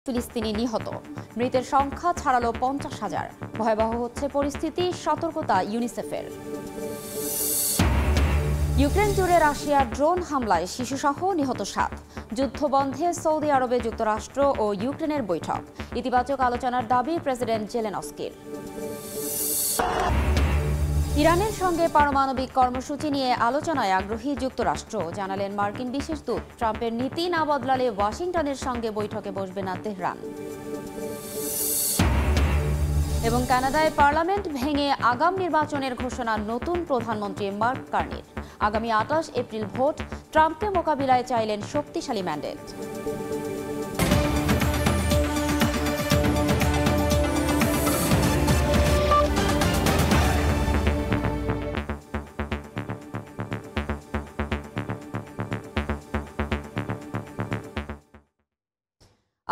ফিলিস্তিনি নিহত, মৃতের সংখ্যা ছাড়ালো 50,000। ভয়াবহ হচ্ছে পরিস্থিতি, সতর্কতা ইউনিসেফের। ইউক্রেন জুড়ে রাশিয়ার ড্রোন হামলায় শিশুসহ নিহত 7। যুদ্ধবন্ধে সৌদি আরবে যুক্তরাষ্ট্র ও ইউক্রেনের বৈঠক, ইতিবাচক আলোচনার দাবি প্রেসিডেন্ট জেলেনস্কির। ইরানের সঙ্গে পারমাণবিক কর্মসূচি নিয়ে আলোচনায় আগ্রহী যুক্তরাষ্ট্র, জানালেন মার্কিন বিশেষ দূত। ট্রাম্পের নীতি না বদলালে ওয়াশিংটনের সঙ্গে বৈঠকে বসবে না তেহরান। এবং কানাডায় পার্লামেন্ট ভেঙে আগাম নির্বাচনের ঘোষণা নতুন প্রধানমন্ত্রী মার্ক কার্নির। আগামী 28 এপ্রিল ভোট, ট্রাম্পকে মোকাবিলায় চাইলেন শক্তিশালী ম্যান্ডেট।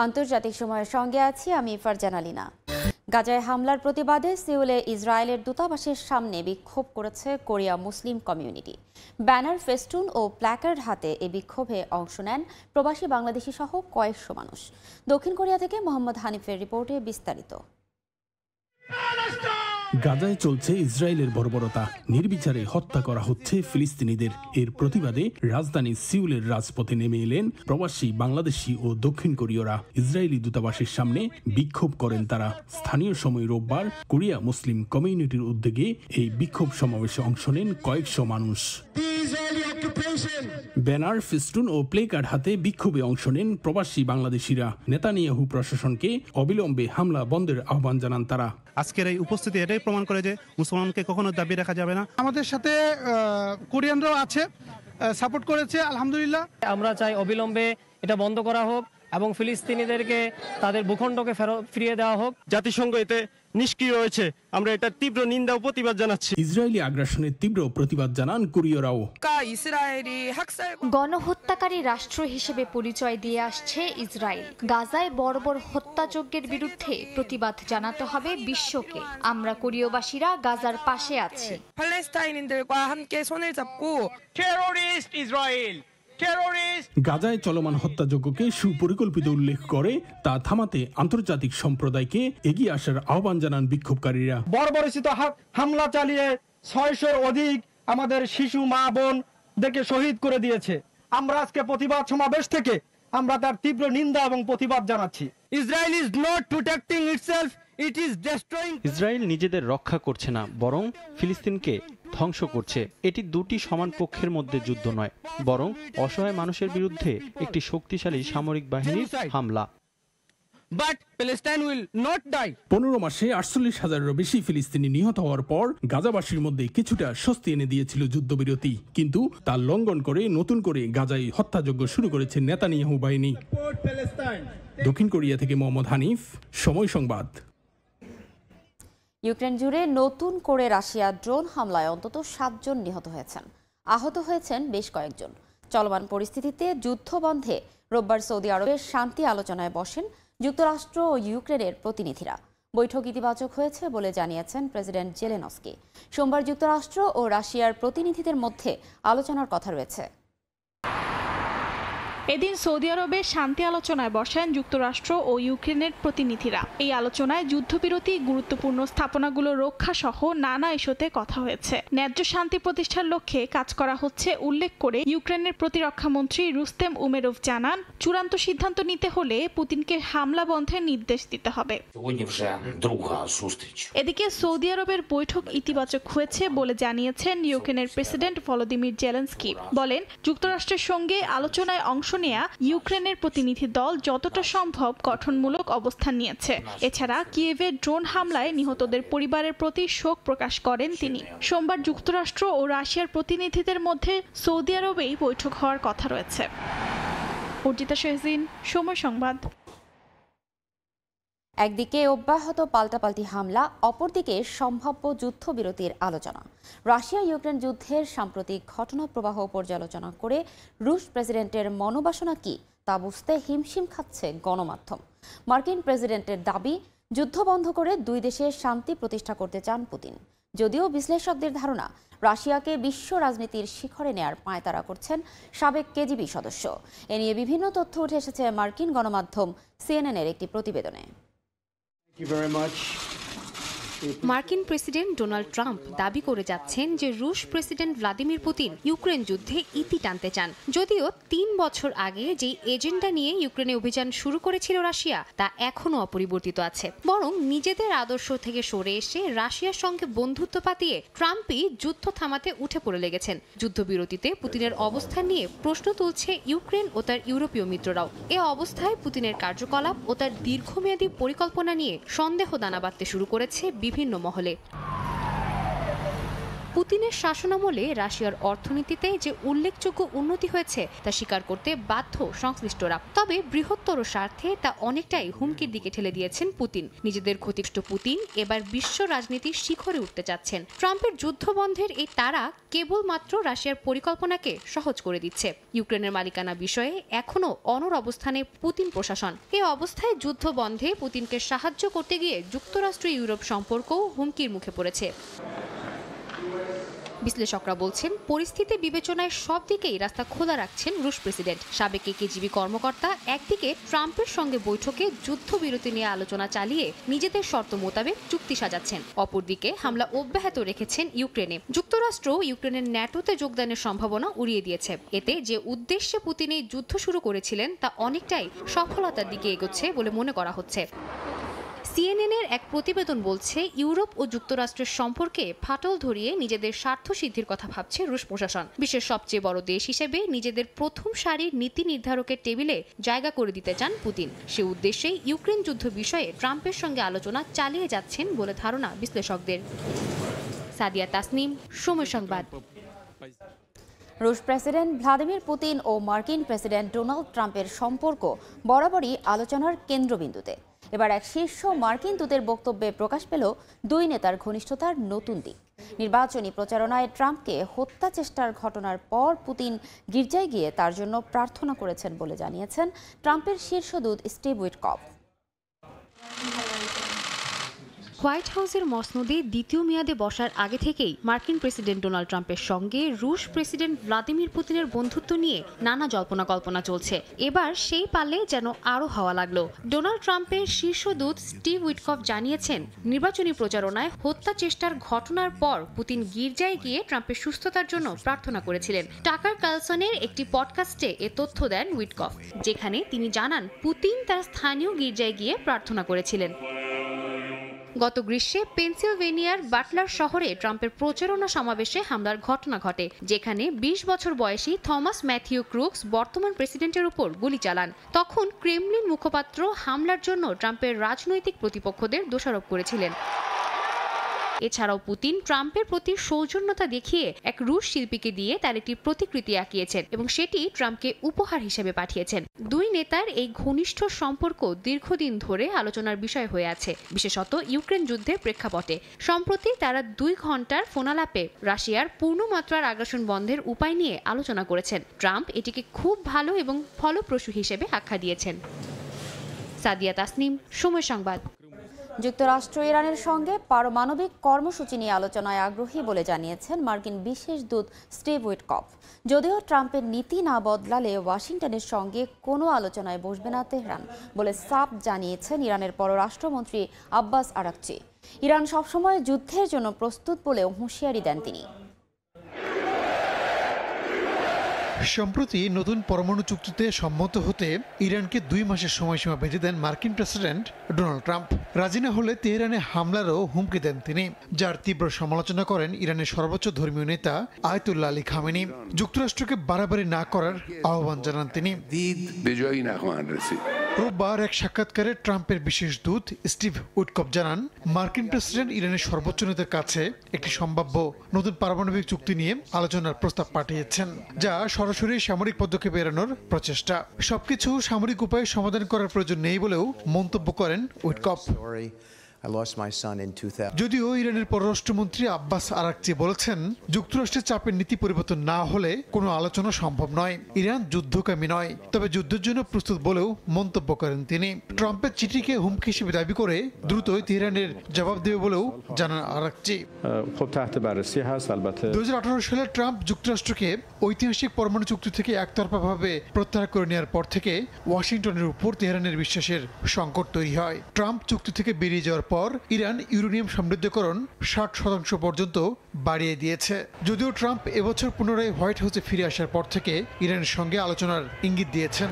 আন্তর্জাতিক সময়ের সঙ্গে আছি আমি ফারজানা লিনা। গাজায় হামলার প্রতিবাদে সিউলে ইসরায়েলের দূতাবাসের সামনে বিক্ষোভ করেছে কোরিয়া মুসলিম কমিউনিটি। ব্যানার, ফেস্টুন ও প্ল্যাকার্ড হাতে এই বিক্ষোভে অংশ নেন প্রবাসী বাংলাদেশি সহ কয়েকশো মানুষ। দক্ষিণ কোরিয়া থেকে মোহাম্মদ হানিফের রিপোর্টে বিস্তারিত। গাজায় চলছে ইসরায়েলের বর্বরতা, নির্বিচারে হত্যা করা হচ্ছে ফিলিস্তিনিদের। এর প্রতিবাদে রাজধানী সিউলের রাজপথে নেমে এলেন প্রবাসী বাংলাদেশি ও দক্ষিণ কোরীয়রা। ইসরায়েলি দূতাবাসের সামনে বিক্ষোভ করেন তারা। স্থানীয় সময় রোববার কোরিয়া মুসলিম কমিউনিটির উদ্যোগে এই বিক্ষোভ সমাবেশে অংশ নেন কয়েকশো মানুষ। ব্যানার, ফেস্টুন ও প্লেকার্ড হাতে বিক্ষোভে অংশ নেন প্রবাসী বাংলাদেশিরা। নেতানিয়াহু প্রশাসনকে অবিলম্বে হামলা বন্ধের আহ্বান জানান তারা। আজকের এই উপস্থিতি এটাই প্রমাণ করে যে মুসলমানকে কখনো দাবি রাখা যাবে না। আমাদের সাথে কোরিয়ানরাও আছে, সাপোর্ট করেছে আলহামদুলিল্লাহ। আমরা চাই অবিলম্বে এটা বন্ধ করা হোক এবং ফিলিস্তিনিদেরকে তাদের ভূখণ্ডকে ফিরিয়ে দেওয়া হোক। জাতিসংঘ এতে নিষ্ক্রিয় হয়েছে, আমরা এটা তীব্র নিন্দা ও প্রতিবাদ জানাচ্ছি। ইসরায়েলি আগ্রাসনের তীব্র প্রতিবাদ জানান কোরীয়রাও। গণহত্যাকারী রাষ্ট্র হিসেবে পরিচয় দিয়ে আসছে ইসরায়েল। গাজায় বর্বর হত্যাযজ্ঞের বিরুদ্ধে প্রতিবাদ জানাতে হবে বিশ্বকে। আমরা কোরীয়বাসীরা গাজার পাশে আছি। গাজায় চলমান হত্যাযজ্ঞকে সুপরিকল্পিত উল্লেখ করে তা থামাতে আন্তর্জাতিক সম্প্রদায়কে এগিয়ে আসার আহ্বান জানান বিক্ষোভকারীরা। বর্বরচিত হামলা চালিয়ে 600-র অধিক আমাদের শিশু, মা, বোনদেরকে শহীদ করে দিয়েছে। আমরা আজকে প্রতিবাদ সমাবেশ থেকে আমরা তার তীব্র নিন্দা এবং প্রতিবাদ জানাচ্ছি। Israel is not protecting itself, it is destroying. Israel নিজেদের রক্ষা করছে না, বরং ফিলিস্তিনকে ধ্বংস করছে। এটি দুটি সমান পক্ষের মধ্যে যুদ্ধ নয়, বরং অসহায় মানুষের বিরুদ্ধে একটি শক্তিশালী সামরিক বাহিনীর হামলা। But Palestine will not die. 15 মাসে 48,000-এরও বেশি ফিলিস্তিনি নিহত হওয়ার পর গাজাবাসীর মধ্যে কিছুটা স্বস্তি এনে দিয়েছিল যুদ্ধবিরতি, কিন্তু তা লঙ্ঘন করে নতুন করে গাজায় হত্যাযজ্ঞ শুরু করেছে নেতানিয়াহু বাহিনী। দক্ষিণ কোরিয়া থেকে মোহাম্মদ হানিফ, সময় সংবাদ। ইউক্রেন জুড়ে নতুন করে রাশিয়ার ড্রোন হামলায় অন্তত 7 জন নিহত হয়েছেন, আহত হয়েছেন বেশ কয়েকজন। চলমান পরিস্থিতিতে যুদ্ধ বন্ধে রোববার সৌদি আরবের শান্তি আলোচনায় বসেন যুক্তরাষ্ট্র ও ইউক্রেনের প্রতিনিধিরা। বৈঠক ইতিবাচক হয়েছে বলে জানিয়েছেন প্রেসিডেন্ট জেলেনস্কি। সোমবার যুক্তরাষ্ট্র ও রাশিয়ার প্রতিনিধিদের মধ্যে আলোচনার কথা রয়েছে। এদিন সৌদি আরবে শান্তি আলোচনায় বসেন যুক্তরাষ্ট্র ও ইউক্রেনের প্রতিনিধিরা। এই আলোচনায় যুদ্ধবিরতি, গুরুত্বপূর্ণ স্থাপনাগুলো রক্ষা সহ নানা ইস্যুতে কথা হয়েছে। ন্যায্য শান্তি প্রতিষ্ঠার লক্ষ্যে কাজ করা হচ্ছে উল্লেখ করে ইউক্রেনের প্রতিরক্ষা মন্ত্রী রুস্তেম উমেরভ জানান, চূড়ান্ত সিদ্ধান্ত নিতে হলে পুতিনকে হামলা বন্ধের নির্দেশ দিতে হবে। এদিকে সৌদি আরবের বৈঠক ইতিবাচক হয়েছে বলে জানিয়েছেন ইউক্রেনের প্রেসিডেন্ট ভলোদিমির জেলেনস্কি। বলেন, যুক্তরাষ্ট্রের সঙ্গে আলোচনায় অংশ নেয়া ইউক্রেনের প্রতিনিধি দল যতটা সম্ভব গঠনমূলক অবস্থান নিয়েছে। এছাড়া কিয়েভের ড্রোন হামলায় নিহতদের পরিবারের প্রতি শোক প্রকাশ করেন তিনি। সোমবার যুক্তরাষ্ট্র ও রাশিয়ার প্রতিনিধিদের মধ্যে সৌদি আরবেই বৈঠক হওয়ার কথা রয়েছে। অর্জিতা শেহজিন, সময় সংবাদ। একদিকে অব্যাহত পাল্টাপাল্টি হামলা, অপরদিকে সম্ভাব্য যুদ্ধবিরতির আলোচনা। রাশিয়া ইউক্রেন যুদ্ধের সাম্প্রতিক ঘটনা প্রবাহ পর্যালোচনা করে রুশ প্রেসিডেন্টের মনোবাসনা কি তা বুঝতে হিমশিম খাচ্ছে গণমাধ্যম। মার্কিন প্রেসিডেন্টের দাবি, যুদ্ধ বন্ধ করে দুই দেশে শান্তি প্রতিষ্ঠা করতে চান পুতিন। যদিও বিশ্লেষকদের ধারণা রাশিয়াকে বিশ্ব রাজনীতির শিখরে নেয়ার পায়তারা করছেন সাবেক কেজিবি সদস্য। এ নিয়ে বিভিন্ন তথ্য উঠে এসেছে মার্কিন গণমাধ্যম সিএনএনের একটি প্রতিবেদনে। মার্কিন প্রেসিডেন্ট ডোনাল্ড ট্রাম্প দাবি করে যাচ্ছেন যে রুশ প্রেসিডেন্ট ভ্লাদিমির পুতিন ইউক্রেন যুদ্ধে ইতি টানতে চান। যদিও ৩ বছর আগে যে এজেন্ডা নিয়ে ইউক্রেনে অভিযান শুরু করেছিল রাশিয়া তা এখনো অপরিবর্তিত আছে, বরং নিজেদের আদর্শ থেকে সরে এসে রাশিয়ার সঙ্গে বন্ধুত্ব পাতিয়ে ট্রাম্পই যুদ্ধ থামাতে উঠে পড়ে লেগেছেন। যুদ্ধবিরতিতে পুতিনের অবস্থান নিয়ে প্রশ্ন তুলছে ইউক্রেন ও তার ইউরোপীয় মিত্ররাও। এ অবস্থায় পুতিনের কার্যকলাপ ও তার দীর্ঘমেয়াদী পরিকল্পনা নিয়ে সন্দেহ দানা বাঁধতে শুরু করেছে বিভিন্ন মহলে। পুতিনের শাসনামলে রাশিয়ার অর্থনীতিতে যে উল্লেখযোগ্য উন্নতি হয়েছে তা স্বীকার করতে বাধ্য সংশ্লিষ্টরা। তবে বৃহত্তর স্বার্থে তা অনেকটাই হুমকির দিকে ঠেলে দিয়েছেন পুতিন। নিজেদের ক্ষতিগ্রস্ত পুতিন এবার বিশ্ব রাজনীতির শিখরে উঠতে চাচ্ছেন। ট্রাম্পের যুদ্ধবন্ধের এই তাড়া কেবলমাত্র রাশিয়ার পরিকল্পনাকে সহজ করে দিচ্ছে। ইউক্রেনের মালিকানা বিষয়ে এখনো অনড় অবস্থানে পুতিন প্রশাসন। এই অবস্থায় যুদ্ধ বন্ধে পুতিনকে সাহায্য করতে গিয়ে যুক্তরাষ্ট্র ইউরোপ সম্পর্কও হুমকির মুখে পড়েছে। বিশ্লেষকরা বলছেন, পরিস্থিতি বিবেচনায় সব দিকেই রাস্তা খোলা রাখছেন রুশ প্রেসিডেন্ট। সাবেক কেজিবি কর্মকর্তা একদিকে ট্রাম্পের সঙ্গে বৈঠকে যুদ্ধবিরতি নিয়ে আলোচনা চালিয়ে নিজেদের শর্ত মোতাবেক চুক্তি সাজাচ্ছেন, অপরদিকে হামলা অব্যাহত রেখেছেন ইউক্রেনে। যুক্তরাষ্ট্র ইউক্রেনের ন্যাটোতে যোগদানের সম্ভাবনা উড়িয়ে দিয়েছে। এতে যে উদ্দেশ্যে পুতিন এই যুদ্ধ শুরু করেছিলেন তা অনেকটাই সফলতার দিকে এগোচ্ছে বলে মনে করা হচ্ছে। সিএনএনের এক প্রতিবেদন বলছে, ইউরোপ ও যুক্তরাষ্ট্রের সম্পর্কে ফাটল ধরিয়ে নিজেদের স্বার্থ সিদ্ধির কথা ভাবছে রুশ প্রশাসন। বিশ্বের সবচেয়ে বড় দেশ হিসেবে নিজেদের প্রথম সারির নীতি নির্ধারকের টেবিলে জায়গা করে দিতে চান পুতিন। সে উদ্দেশ্যেই ইউক্রেন যুদ্ধ বিষয়ে ট্রাম্পের সঙ্গে আলোচনা চালিয়ে যাচ্ছেন বলে ধারণা বিশ্লেষকদের। সাদিয়া তাসনিম, সময় সংবাদ। রুশ প্রেসিডেন্ট ভ্লাদিমির পুতিন ও মার্কিন প্রেসিডেন্ট ডোনাল্ড ট্রাম্পের সম্পর্ক বরাবরই আলোচনার কেন্দ্রবিন্দুতে। এবার এক শীর্ষ মার্কিন দূতের বক্তব্যে প্রকাশ পেল দুই নেতার ঘনিষ্ঠতার নতুন দিক। নির্বাচনী প্রচারণায় ট্রাম্পকে হত্যা চেষ্টার ঘটনার পর পুতিন গির্জায় গিয়ে তার জন্য প্রার্থনা করেছেন বলে জানিয়েছেন ট্রাম্পের শীর্ষ দূত স্টিভ উইটকফ। হোয়াইট হাউসের মসনদে দ্বিতীয় মেয়াদে বসার আগে থেকেই মার্কিন প্রেসিডেন্ট ডোনাল্ড ট্রাম্পের সঙ্গে রুশ প্রেসিডেন্ট ভ্লাদিমির পুতিনের বন্ধুত্ব নিয়ে নানা জল্পনা কল্পনা চলছে। এবার সেই পালে যেন আরও হাওয়া লাগলো। ডোনাল্ড ট্রাম্পের শীর্ষ দূত স্টিভ উইটকফ জানিয়েছেন, নির্বাচনী প্রচারণায় হত্যা চেষ্টার ঘটনার পর পুতিন গির্জায় গিয়ে ট্রাম্পের সুস্থতার জন্য প্রার্থনা করেছিলেন। টাকার কালসনের একটি পডকাস্টে এ তথ্য দেন উইটকফ, যেখানে তিনি জানান পুতিন তার স্থানীয় গির্জায় গিয়ে প্রার্থনা করেছিলেন। গত গ্রীষ্মে পেনসিলভেনিয়ার বাটলার শহরে ট্রাম্পের প্রচারণা সমাবেশে হামলার ঘটনা ঘটে, যেখানে ২০ বছর বয়সী থমাস ম্যাথিউ ক্রুকস বর্তমান প্রেসিডেন্টের উপর গুলি চালান। তখন ক্রেমলিন মুখপাত্র হামলার জন্য ট্রাম্পের রাজনৈতিক প্রতিপক্ষদের দোষারোপ করেছিলেন। এছাড়াও পুতিন ট্রাম্পের প্রতি সৌজন্যতা দেখিয়ে এক রুশ শিল্পীকে দিয়ে তার একটি প্রতিকৃতি আঁকিয়েছেন এবং সেটি ট্রাম্পকে উপহার হিসেবে পাঠিয়েছেন। দুই নেতার এই ঘনিষ্ঠ সম্পর্ক দীর্ঘদিন ধরে আলোচনার বিষয় হয়ে আছে, বিশেষত ইউক্রেন যুদ্ধের প্রেক্ষাপটে। সম্প্রতি তারা ২ ঘন্টার ফোনালাপে রাশিয়ার পূর্ণমাত্রার আগ্রাসন বন্ধের উপায় নিয়ে আলোচনা করেছেন। ট্রাম্প এটিকে খুব ভালো এবং ফলপ্রসূ হিসেবে আখ্যা দিয়েছেন। সাদিয়া তাসনিম, সময় সংবাদ। যুক্তরাষ্ট্র ইরানের সঙ্গে পারমাণবিক কর্মসূচি নিয়ে আলোচনায় আগ্রহী বলে জানিয়েছেন মার্কিন বিশেষ দূত স্টিভ উইটকফ। যদিও ট্রাম্পের নীতি না বদলালে ওয়াশিংটনের সঙ্গে কোনো আলোচনায় বসবে না তেহরান বলে সাফ জানিয়েছেন ইরানের পররাষ্ট্রমন্ত্রী আব্বাস আরাকচি। ইরান সবসময় যুদ্ধের জন্য প্রস্তুত বলেও হুঁশিয়ারি দেন তিনি। সম্প্রতি নতুন পরমাণু চুক্তিতে সম্মত হতে ইরানকে ২ মাসের সময়সীমা বেঁধে দেন মার্কিন প্রেসিডেন্ট ডোনাল্ড ট্রাম্প। রাজি না হলে তেহরানে হামলারও হুমকি দেন তিনি, যার তীব্র সমালোচনা করেন ইরানের সর্বোচ্চ ধর্মীয় নেতা আয়াতুল্লাহ আলী খামেনি। যুক্তরাষ্ট্রকে বাড়াবাড়ি না করার আহ্বান জানান তিনি। রোববার এক সাক্ষাৎকারে ট্রাম্পের বিশেষ দূত স্টিভ উইটকফ জানান, মার্কিন প্রেসিডেন্ট ইরানের সর্বোচ্চ নেতার কাছে একটি সম্ভাব্য নতুন পারমাণবিক চুক্তি নিয়ে আলোচনার প্রস্তাব পাঠিয়েছেন, যা সরাসরি সামরিক পদক্ষেপ এড়ানোর প্রচেষ্টা। সবকিছু সামরিক উপায়ে সমাধান করার প্রয়োজন নেই বলেও মন্তব্য করেন Witkoff. I lost my son in 2000. যদিও ইরানের পররাষ্ট্রমন্ত্রী আব্বাস আরাকচি বলেছেন যুক্তরাষ্ট্রের চাপের নীতি পরিবর্তন না হলে কোনো আলোচনা সম্ভব নয়। ইরান যুদ্ধকামী নয়, তবে যুদ্ধের জন্য প্রস্তুত বলেও মন্তব্য করেন তিনি। ট্রাম্পের চিঠিকে হুমকি হিসেবে দাবি করে দ্রুতই তেহরানের জবাব দেবে বলেও জানান আরাকচি। 2018 সালে ট্রাম্প যুক্তরাষ্ট্রকে ঐতিহাসিক পরমাণু চুক্তি থেকে একতরফাভাবে প্রত্যাহার করে নেওয়ার পর থেকে ওয়াশিংটনের উপর তেহরানের বিশ্বাসের সংকট তৈরি হয়। ট্রাম্প চুক্তি থেকে বেরিয়ে যাওয়ার পর ইরান ইউরেনিয়াম সমৃদ্ধকরণ 60% পর্যন্ত বাড়িয়ে দিয়েছে। যদিও ট্রাম্প এবছর পুনরায় হোয়াইট হাউসে ফিরে আসার পর থেকে ইরানের সঙ্গে আলোচনার ইঙ্গিত দিয়েছেন।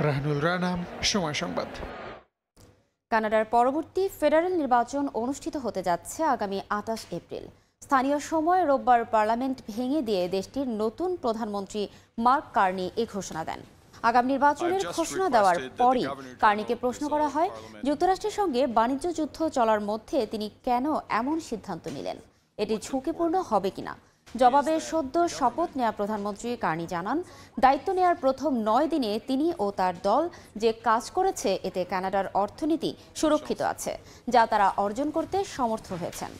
রাহানুল রানা, সময় সংবাদ। কানাডার পরবর্তী ফেডারেল নির্বাচন অনুষ্ঠিত হতে যাচ্ছে আগামী 28 এপ্রিল। স্থানীয় সময় রোববার পার্লামেন্ট ভেঙে দিয়ে দেশটির নতুন প্রধানমন্ত্রী মার্ক কার্নি এই ঘোষণা দেন। আগাম নির্বাচনের ঘোষণা দেওয়ার পরই কার্নিকে প্রশ্ন করা হয় যুক্তরাষ্ট্রের সঙ্গে বাণিজ্য যুদ্ধ চলার মধ্যে তিনি কেন এমন সিদ্ধান্ত নিলেন, এটি ঝুঁকিপূর্ণ হবে কিনা। জবাবে সদ্য শপথ নেওয়া প্রধানমন্ত্রী কার্নি জানান, দায়িত্ব নেওয়ার প্রথম 9 দিনে তিনি ও তার দল যে কাজ করেছে এতে কানাডার অর্থনীতি সুরক্ষিত আছে, যা তারা অর্জন করতে সমর্থ হয়েছেন।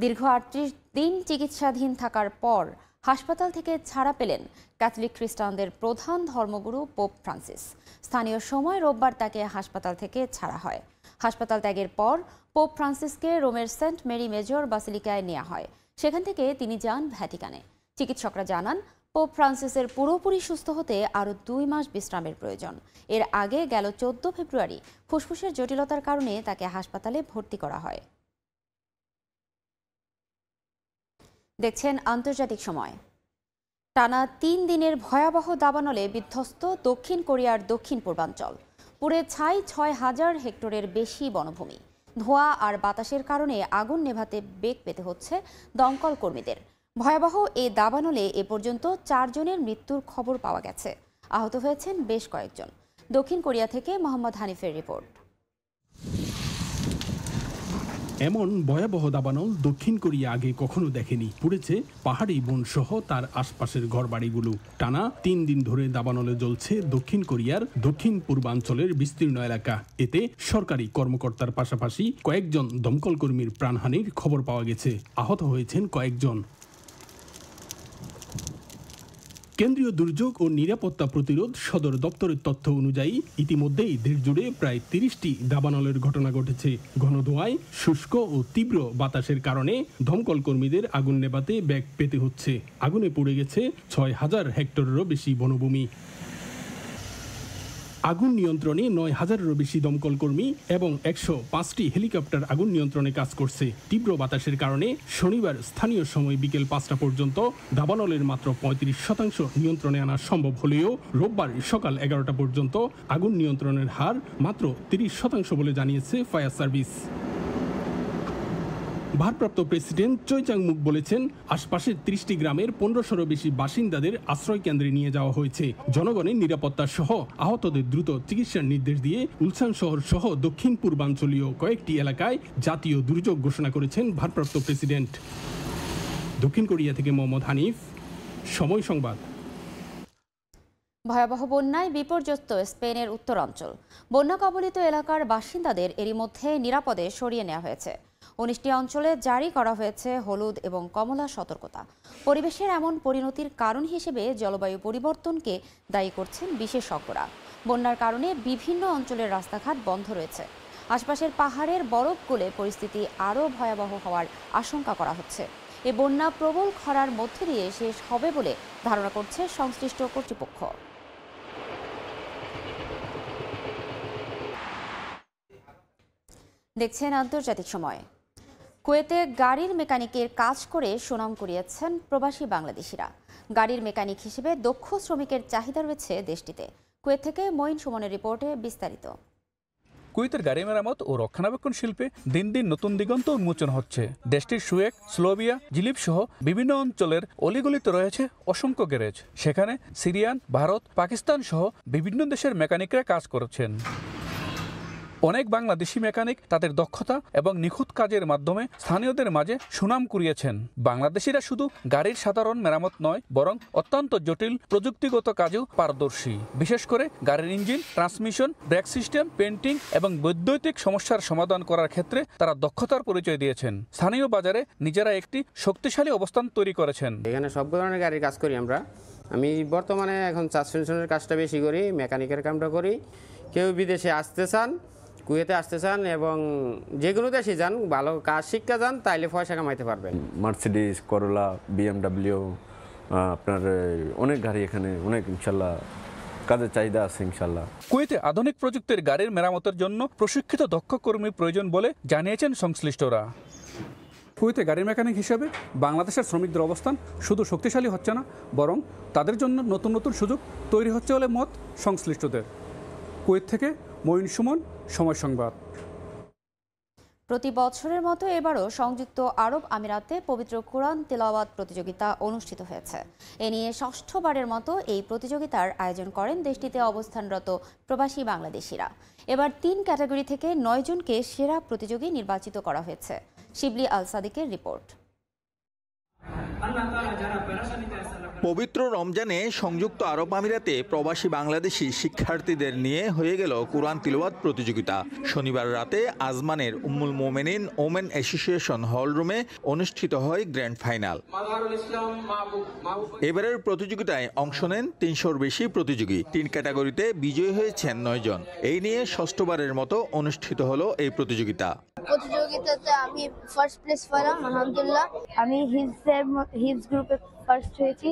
দীর্ঘ 38 দিন চিকিৎসাধীন থাকার পর হাসপাতাল থেকে ছাড়া পেলেন ক্যাথলিক খ্রিস্টানদের প্রধান ধর্মগুরু পোপ ফ্রান্সিস। স্থানীয় সময় রোববার তাকে হাসপাতাল থেকে ছাড়া হয়। হাসপাতাল ত্যাগের পর পোপ ফ্রান্সিসকে রোমের সেন্ট মেরি মেজর বাসিলিকায় নেওয়া হয়। সেখান থেকে তিনি যান ভ্যাটিকানে। চিকিৎসকরা জানান, পোপ ফ্রান্সিসের পুরোপুরি সুস্থ হতে আরও 2 মাস বিশ্রামের প্রয়োজন। এর আগে গেল 14 ফেব্রুয়ারি ফুসফুসের জটিলতার কারণে তাকে হাসপাতালে ভর্তি করা হয়। দেখছেন আন্তর্জাতিক সময়। টানা 3 দিনের ভয়াবহ দাবানলে বিধ্বস্ত দক্ষিণ কোরিয়ার দক্ষিণ পূর্বাঞ্চল। পুড়ে ছাই 6000 হেক্টরের বেশি বনভূমি। ধোঁয়া আর বাতাসের কারণে আগুন নেভাতে বেগ পেতে হচ্ছে দমকল কর্মীদের। ভয়াবহ এই দাবানলে এ পর্যন্ত 4 জনের মৃত্যুর খবর পাওয়া গেছে। আহত হয়েছেন বেশ কয়েকজন। দক্ষিণ কোরিয়া থেকে মোহাম্মদ হানিফের রিপোর্ট। এমন ভয়াবহ দাবানল দক্ষিণ কোরিয়া আগে কখনো দেখেনি। পুড়েছে পাহাড়ি বন সহ তার আশপাশের ঘরবাড়িগুলো। টানা 3 দিন ধরে দাবানলে জ্বলছে দক্ষিণ কোরিয়ার দক্ষিণ পূর্বাঞ্চলের বিস্তীর্ণ এলাকা। এতে সরকারি কর্মকর্তার পাশাপাশি কয়েকজন দমকল কর্মীর প্রাণহানির খবর পাওয়া গেছে। আহত হয়েছেন কয়েকজন। কেন্দ্রীয় দুর্যোগ ও নিরাপত্তা প্রতিরোধ সদর দপ্তরের তথ্য অনুযায়ী ইতিমধ্যেই দেশজুড়ে প্রায় 30টি দাবানলের ঘটনা ঘটেছে। ঘন ধোঁয়ায়, শুষ্ক ও তীব্র বাতাসের কারণে দমকল কর্মীদের আগুন নেভাতে বেগ পেতে হচ্ছে। আগুনে পুড়ে গেছে 6000 হেক্টরেরও বেশি বনভূমি। আগুন নিয়ন্ত্রণে 9000-এরও বেশি দমকল কর্মী এবং 105টি হেলিকপ্টার আগুন নিয়ন্ত্রণে কাজ করছে। তীব্র বাতাসের কারণে শনিবার স্থানীয় সময় বিকেল 5টা পর্যন্ত দাবানলের মাত্র 35% নিয়ন্ত্রণে আনা সম্ভব হলেও রোববার সকাল 11টা পর্যন্ত আগুন নিয়ন্ত্রণের হার মাত্র 30% বলে জানিয়েছে ফায়ার সার্ভিস। ভারপ্রাপ্ত প্রেসিডেন্ট চৈ চাং-মুক বলেছেন, আশপাশের 30টি গ্রামের 1500-এরও বেশি বাসিন্দাদের আশ্রয় কেন্দ্রে নিয়ে যাওয়া হয়েছে। জনগণের নিরাপত্তা সহ আহতদের দ্রুত চিকিৎসার নির্দেশ দিয়ে উলসান শহর সহ দক্ষিণ পূর্বাঞ্চলীয় কয়েকটি এলাকায় জাতীয় দুর্যোগ ঘোষণা করেছেন ভারপ্রাপ্ত প্রেসিডেন্ট। দক্ষিণ কোরিয়া থেকে মোহাম্মদ হানিফ, সময় সংবাদ। ভয়াবহ বন্যায় বিপর্যস্ত স্পেনের উত্তরাঞ্চল। বন্যা কবলিত এলাকার বাসিন্দাদের এরই মধ্যে নিরাপদে সরিয়ে নেওয়া হয়েছে। 19টি অঞ্চলে জারি করা হয়েছে হলুদ এবং কমলা সতর্কতা। পরিবেশের এমন পরিণতির কারণ হিসেবে জলবায়ু পরিবর্তনকে দায়ী করছেন বিশেষজ্ঞরা। বন্যার কারণে বিভিন্ন অঞ্চলের রাস্তাঘাট বন্ধ রয়েছে। আশপাশের পাহাড়ের বরফ গলে পরিস্থিতি আরও ভয়াবহ হওয়ার আশঙ্কা করা হচ্ছে। এ বন্যা প্রবল খরার মধ্য দিয়ে শেষ হবে বলে ধারণা করছে সংশ্লিষ্ট কর্তৃপক্ষ। দেখছেন আন্তর্জাতিক সময়। কুয়েতে গাড়ির মেকানিকের কাজ করে সুনাম কুড়িয়েছেন প্রবাসী বাংলাদেশিরা। গাড়ির মেকানিক হিসেবে দক্ষ শ্রমিকের চাহিদা রয়েছে দেশটিতে। কুয়েত থেকে মঈন সুমনের রিপোর্টে বিস্তারিত। কুয়েতের গাড়ি মেরামত ও রক্ষণাবেক্ষণ শিল্পে দিন দিন নতুন দিগন্ত উন্মোচন হচ্ছে। দেশটির সুয়েক, স্লোভিয়া, জিলিপ সহ বিভিন্ন অঞ্চলের অলিগলিতে রয়েছে অসংখ্য গ্যারেজ। সেখানে সিরিয়ান, ভারত, পাকিস্তান সহ বিভিন্ন দেশের মেকানিকরা কাজ করছেন। অনেক বাংলাদেশি মেকানিক তাদের দক্ষতা এবং নিখুঁত কাজের মাধ্যমে স্থানীয়দের মাঝে সুনাম কুড়িয়েছেন। বাংলাদেশিরা শুধু গাড়ির সাধারণ মেরামত নয়, বরং অত্যন্ত জটিল প্রযুক্তিগত কাজেও পারদর্শী। বিশেষ করে গাড়ির engine, transmission, brake system, painting এবং বৈদ্যুতিক সমস্যার সমাধান করার ক্ষেত্রে তারা দক্ষতার পরিচয় দিয়েছেন। স্থানীয় বাজারে নিজেরা একটি শক্তিশালী অবস্থান তৈরি করেছেন। এখানে সব ধরনের গাড়ির কাজ করি আমরা। আমি বর্তমানে এখন সাসপেনশনের কাজটা বেশি করি, মেকানিকের কামটা করি। কেউ বিদেশে আসতে চান, কুয়েতে আসতে চান এবং যে কোনো দেশে যান, ভালো কাজ শিক্ষা যান, তাইলে পয়সা কামাইতে পারবেন। মার্সিডিজ, করোলা, BMW, আপনার অনেক গাড়ি এখানে অনেক ইনশাল্লাহ কাজের চাহিদা আছে ইনশাল্লাহ। কুয়েতে আধুনিক প্রযুক্তির গাড়ির মেরামতের জন্য প্রশিক্ষিত দক্ষ কর্মী প্রয়োজন বলে জানিয়েছেন সংশ্লিষ্টরা। কুয়েতে গাড়ি মেকানিক হিসেবে বাংলাদেশের শ্রমিকদের অবস্থান শুধু শক্তিশালী হচ্ছে না, বরং তাদের জন্য নতুন নতুন সুযোগ তৈরি হচ্ছে বলে মত সংশ্লিষ্টদের। কুয়েত থেকে মঈন সুমন, সময় সংবাদ। প্রতি বছরের মতো এবারও সংযুক্ত আরব আমিরাতে পবিত্র কোরআন তেলাওয়াত প্রতিযোগিতা অনুষ্ঠিত হয়েছে। এ নিয়ে ষষ্ঠবারের মতো এই প্রতিযোগিতার আয়োজন করেন দেশটিতে অবস্থানরত প্রবাসী বাংলাদেশিরা। এবার 3 ক্যাটাগরি থেকে 9 জনকে সেরা প্রতিযোগী নির্বাচিত করা হয়েছে। শিবলি আল সাদিকের রিপোর্ট। পবিত্র রমজানে সংযুক্ত আরব আমিরাতে প্রবাসী বাংলাদেশি শিক্ষার্থীদের নিয়ে হয়ে গেল কোরআন তিলাওয়াত প্রতিযোগিতা। শনিবার রাতে আজমানের উম্মুল মোমেনিন ওমেন অ্যাসোসিয়েশন হলরুমে অনুষ্ঠিত হয় গ্র্যান্ড ফাইনাল। এবারের প্রতিযোগিতায় অংশ নেন 300-র বেশি প্রতিযোগী। 3 ক্যাটাগরিতে বিজয়ী হয়েছেন 9 জন। এই নিয়ে ষষ্ঠবারের মতো অনুষ্ঠিত হলো এই প্রতিযোগিতা। প্রতিযোগিতাতে আমি ফার্স্ট প্লেস পেলাম, আলহামদুলিল্লাহ। আমি হিজ গ্রুপে ফার্স্ট হয়েছি,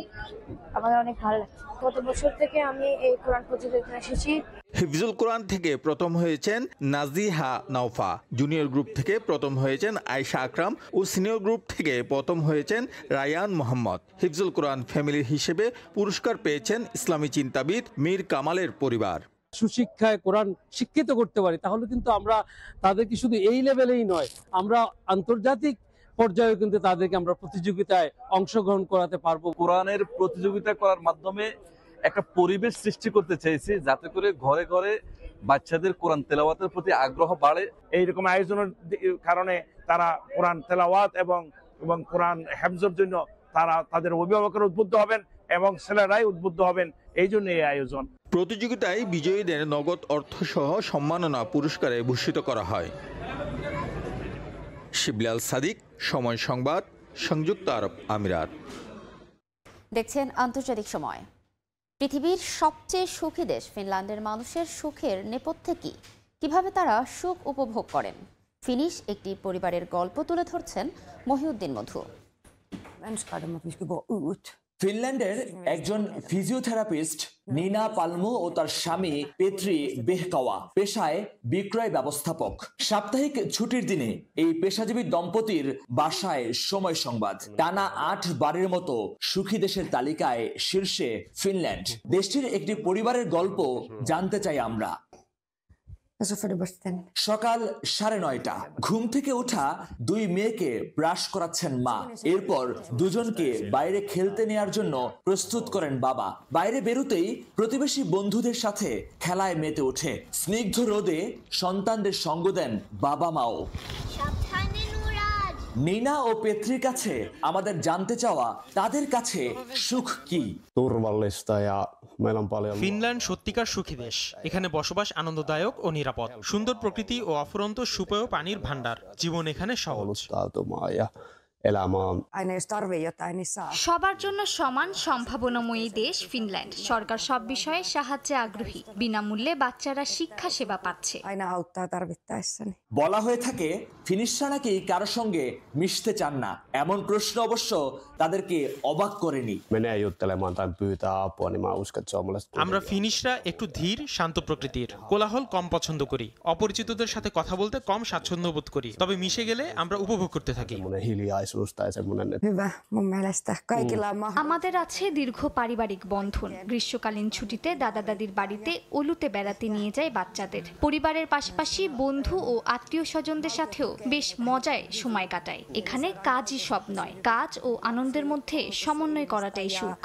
আমার অনেক ভালো লাগছে। গত বছর থেকে আমি এই কোরআন প্রতিযোগিতা এসেছি। হিফজুল কোরআন থেকে প্রথম হয়েছেন নাজিহা নওফা, জুনিয়র গ্রুপ থেকে প্রথম হয়েছেন আয়েশা আকরাম ও সিনিয়র গ্রুপ থেকে প্রথম হয়েছেন রায়ান মোহাম্মদ। হিফজুল কোরআন ফ্যামিলি হিসেবে পুরস্কার পেয়েছেন ইসলামী চিন্তাবিদ মীর কামালের পরিবার। সুশিক্ষায় কোরআন শিক্ষিত করতে পারি, তাহলে কিন্তু আমরা তাদেরকে শুধু এই লেভেলেই নয়, আমরা আন্তর্জাতিক পর্যায়ে কিন্তু তাদেরকে আমরা প্রতিযোগিতায় অংশগ্রহণ করাতে পারবো। কোরআনের প্রতিযোগিতা করার মাধ্যমে একটা পরিবেশ সৃষ্টি করতে চাইছি, যাতে করে ঘরে ঘরে বাচ্চাদের কোরআন তেলাওয়াতের প্রতি আগ্রহ বাড়ে। এইরকম আয়োজনের কারণে তারা কোরআন তেলাওয়াত এবং কোরআন হেফজের জন্য তারা তাদের অভিভাবকেরা উদ্বুদ্ধ হবেন এবং ছেলেরাই উদ্বুদ্ধ হবেন, এই জন্য এই আয়োজন। প্রতিযোগিতায় বিজয়ীদের নগদ অর্থসহ সম্মাননা পুরস্কারে ভূষিত করা হয়। শিবলাল সাদিক, সময় সংবাদ, সংযুক্ত আরব আমিরাত। দেখছেন আন্তর্জাতিক সময়। পৃথিবীর সবচেয়ে সুখী দেশ ফিনল্যান্ডের মানুষের সুখের নেপথ্যে কি, কিভাবে তারা সুখ উপভোগ করেন? ফিনিশ একটি পরিবারের গল্প তুলে ধরছেন মহিউদ্দিন মধু। ফিনল্যান্ডের একজন ফিজিওথেরাপিস্ট নিনা পালমো ও তার স্বামী পেত্রি বেহকাওয়া পেশায় বিক্রয় ব্যবস্থাপক। সাপ্তাহিক ছুটির দিনে এই পেশাজীবী দম্পতির বাসায় সময় সংবাদ। টানা 8 বারের মতো সুখী দেশের তালিকায় শীর্ষে ফিনল্যান্ড। দেশটির একটি পরিবারের গল্প জানতে চাই আমরা। সকাল 9:30, ঘুম থেকে ওঠা 2 মেয়েকে ব্রাশ করাচ্ছেন মা। এরপর দুজনকে বাইরে খেলতে নেয়ার জন্য প্রস্তুত করেন বাবা। বাইরে বেরোতেই প্রতিবেশী বন্ধুদের সাথে খেলায় মেতে ওঠে। স্নিগ্ধ রোদে সন্তানদের সঙ্গ দেন বাবা মাও। নিনা ও পেত্রির কাছে আমাদের জানতে চাওয়া তাদের কাছে সুখ কি। ফিনল্যান্ড সত্যিকার সুখী দেশ। এখানে বসবাস আনন্দদায়ক ও নিরাপদ। সুন্দর প্রকৃতি ও অফুরন্ত সুপেয় পানির ভান্ডার। জীবন এখানে সহজ। সবার জন্য সমান সম্ভাবনাময়ী দেশ ফিনল্যান্ড। সরকার সব বিষয়ে সাহায্যে আগ্রহী। বিনামূল্যে বাচ্চারা শিক্ষা সেবা পাচ্ছে। বলা হয়ে থাকে ফিনিশরা নাকি কারোর সঙ্গে মিশতে চান না। এমন প্রশ্ন অবশ্য তাদেরকে অবাক করেনি। আমরা ফিনিশরা একটু ধীর, শান্ত প্রকৃতির। কোলাহল কম পছন্দ করি। অপরিচিতদের সাথে কথা বলতে কম স্বাচ্ছন্দ্য বোধ করি। তবে মিশে গেলে আমরা উপভোগ করতে থাকি। আমাদের আছে দীর্ঘ পারিবারিক বন্ধন। গ্রীষ্মকালীন ছুটিতে দাদা দাদির বাড়িতে ওলুতে বেড়াতে নিয়ে যায় বাচ্চাদের। পরিবারের পাশাপাশি বন্ধু ও আত্মীয় স্বজনদের সাথেও বেশ মজায় সময় কাটায়। এখানে কাজই সব নয়, কাজ ও আনন্দের মধ্যে সমন্বয় করাটাই সুখ।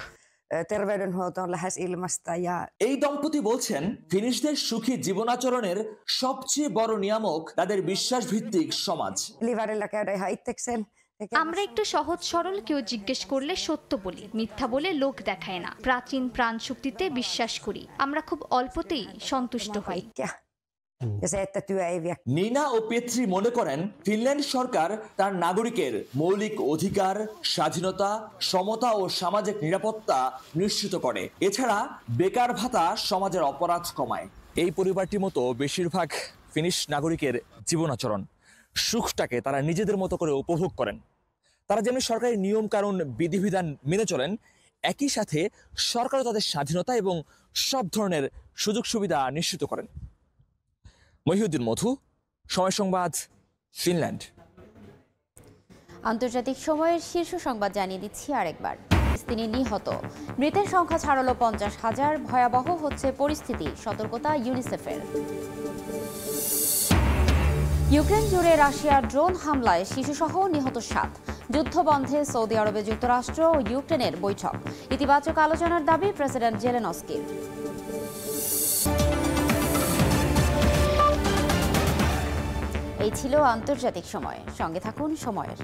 terveydenhuolto on lähes ilmasta ja এই দম্পতি বলছেন ফিনিশদের সুখী জীবনাচরণের সবচেয়ে বড় নিয়ামক তাদের বিশ্বাস ভিত্তিক সমাজ। livarilla käydä ihan itsekseen. আমরা একটু সহজ সরল, কেউ জিজ্ঞেস করলে সত্য বলি, মিথ্যা বলে লোক দেখায় না। প্রাচীন প্রাণ শক্তিতে বিশ্বাস করি, আমরা খুব অল্পতেই সন্তুষ্ট হই। নীনা ও পেত্রি মনে করেন ফিনল্যান্ড সরকার তার নাগরিকের মৌলিক অধিকার, স্বাধীনতা, সমতা ও সামাজিক নিরাপত্তা নিশ্চিত করে। এছাড়া বেকার ভাতা সমাজের অপরাধ কমায়। এই পরিবারটির মতো বেশিরভাগ ফিনিশ নাগরিকের জীবনাচরণ, সুখটাকে তারা নিজেদের মতো করে উপভোগ করেন। তারা যেমনি সরকারি নিয়ম কানুন বিধিবিধান মেনে চলেন, একই সাথে সরকারও তাদের স্বাধীনতা এবং সব ধরনের সুযোগ সুবিধা নিশ্চিত করেন। মহিউদ্দিন মধু, সময় সংবাদ, ফিনল্যান্ড। আন্তর্জাতিক সময়ের শীর্ষ সংবাদ জানিয়ে দিচ্ছি আরেকবার। তিনি নিহত, মৃতের সংখ্যা ছাড়ালো 50,000। ভয়াবহ হচ্ছে পরিস্থিতি, সতর্কতা ইউনিসেফের। ইউক্রেন জুড়ে রাশিয়ার ড্রোন হামলায় শিশুসহ নিহত 7। যুদ্ধবন্ধে সৌদি আরবে যুক্তরাষ্ট্র ও ইউক্রেনের বৈঠক, ইতিবাচক আলোচনার দাবি প্রেসিডেন্ট জেলেনস্কির। এই ছিল আন্তর্জাতিক সময়। সঙ্গে থাকুন সময়ের।